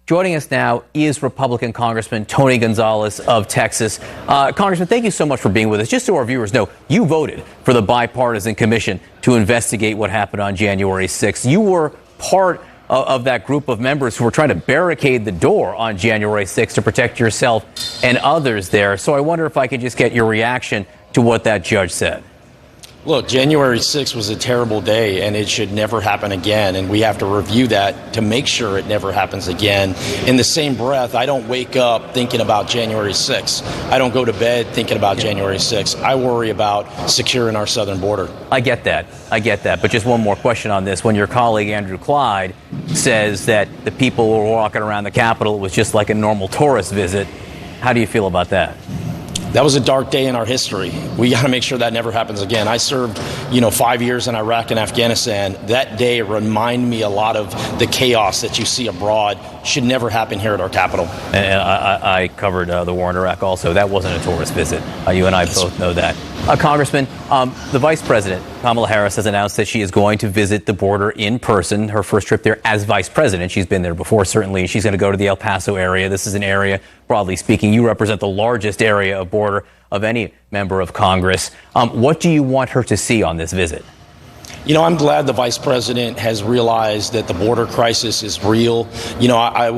Joining us now is Republican Congressman Tony Gonzales of Texas. Congressman, thank you so much for being with us. Just so our viewers know, you voted for the bipartisan commission to investigate what happened on January 6th. You were part of that group of members who were trying to barricade the door on January 6th to protect yourself and others there. So I wonder if I could just get your reaction to what that judge said. Look, January 6th was a terrible day, and it should never happen again, and we have to review that to make sure it never happens again. In the same breath, I don't wake up thinking about January 6th. I don't go to bed thinking about January 6th. I worry about securing our southern border. I get that. But just one more question on this. When your colleague Andrew Clyde says that the people who were walking around the Capitol was just like a normal tourist visit, how do you feel about that? That was a dark day in our history. We got to make sure that never happens again. I served, 5 years in Iraq and Afghanistan. That day reminded me a lot of the chaos that you see abroad. Should never happen here at our Capitol. And I covered the war in Iraq also. That wasn't a tourist visit. You and I both know that. Congressman, the Vice President, Kamala Harris, has announced that she is going to visit the border in person. Her first trip there as Vice President. She's been there before, certainly. She's going to go to the El Paso area. This is an area, broadly speaking, you represent the largest area of border of any member of Congress. What do you want her to see on this visit? I'm glad the Vice President has realized that the border crisis is real. I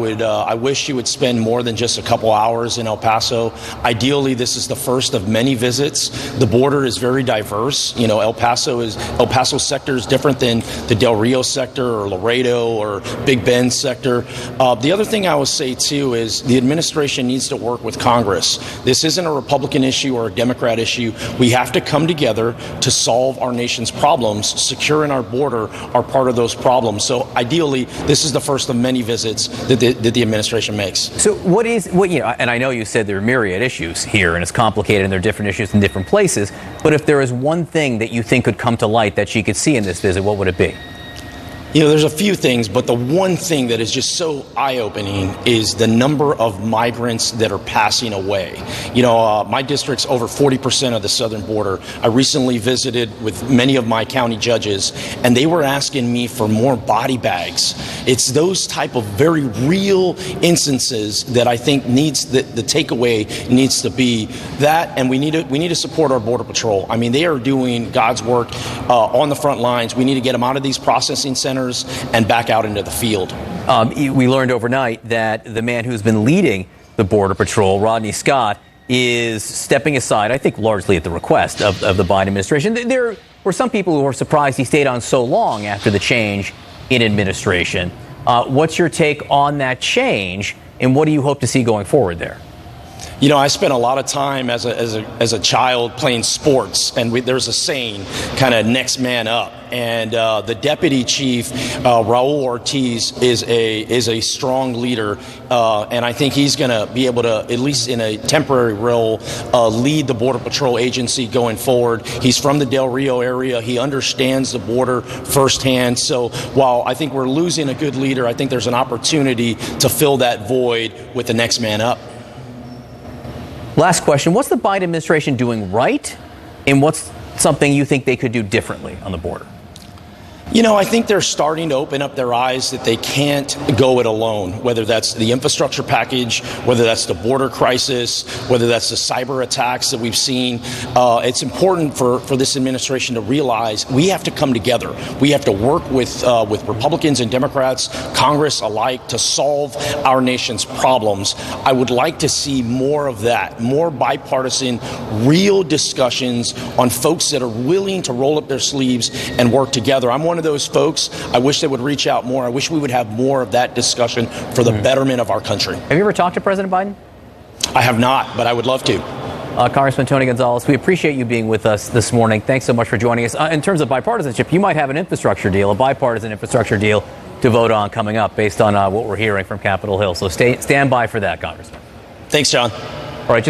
wish she would spend more than just a couple hours in El Paso. Ideally, this is the first of many visits. The border is very diverse. El Paso sector is different than the Del Rio sector or Laredo or Big Bend sector. The other thing I will say, too, is the administration needs to work with Congress. This isn't a Republican issue or a Democrat issue. We have to come together to solve our nation's problems. Securing our border are part of those problems. So ideally, this is the first of many visits that the administration makes. So and I know you said there are myriad issues here and it's complicated and there are different issues in different places, but if there is one thing that you think could come to light that she could see in this visit, what would it be? There's a few things, but the one thing that is just so eye-opening is the number of migrants that are passing away. My district's over 40% of the southern border. I recently visited with many of my county judges, and they were asking me for more body bags. It's those type of very real instances that I think the takeaway needs to be that, and we need to support our Border Patrol. I mean, they are doing God's work on the front lines. We need to get them out of these processing centers and back out into the field. We learned overnight that the man who's been leading the Border Patrol, Rodney Scott, is stepping aside, I think largely at the request of the Biden administration. There were some people who were surprised he stayed on so long after the change in administration. What's your take on that change, and what do you hope to see going forward there? I spent a lot of time as a child playing sports, and there's a saying, kind of next man up. And the deputy chief, Raul Ortiz, is a strong leader, and I think he's going to be able to, at least in a temporary role, lead the Border Patrol agency going forward. He's from the Del Rio area. He understands the border firsthand. So while I think we're losing a good leader, I think there's an opportunity to fill that void with the next man up. Last question. What's the Biden administration doing right, and what's something you think they could do differently on the border? I think they're starting to open up their eyes that they can't go it alone, whether that's the infrastructure package, whether that's the border crisis, whether that's the cyber attacks that we've seen. It's important for this administration to realize we have to come together. We have to work with Republicans and Democrats, Congress alike, to solve our nation's problems. I would like to see more of that, more bipartisan, real discussions on folks that are willing to roll up their sleeves and work together. I'm one of those folks. I wish they would reach out more. I wish we would have more of that discussion for the betterment of our country. Have you ever talked to President Biden? I have not, but I would love to. Congressman Tony Gonzales, we appreciate you being with us this morning. Thanks so much for joining us. In terms of bipartisanship, you might have an infrastructure deal, a bipartisan infrastructure deal to vote on coming up based on what we're hearing from Capitol Hill. So stand by for that, Congressman. Thanks, John. All right.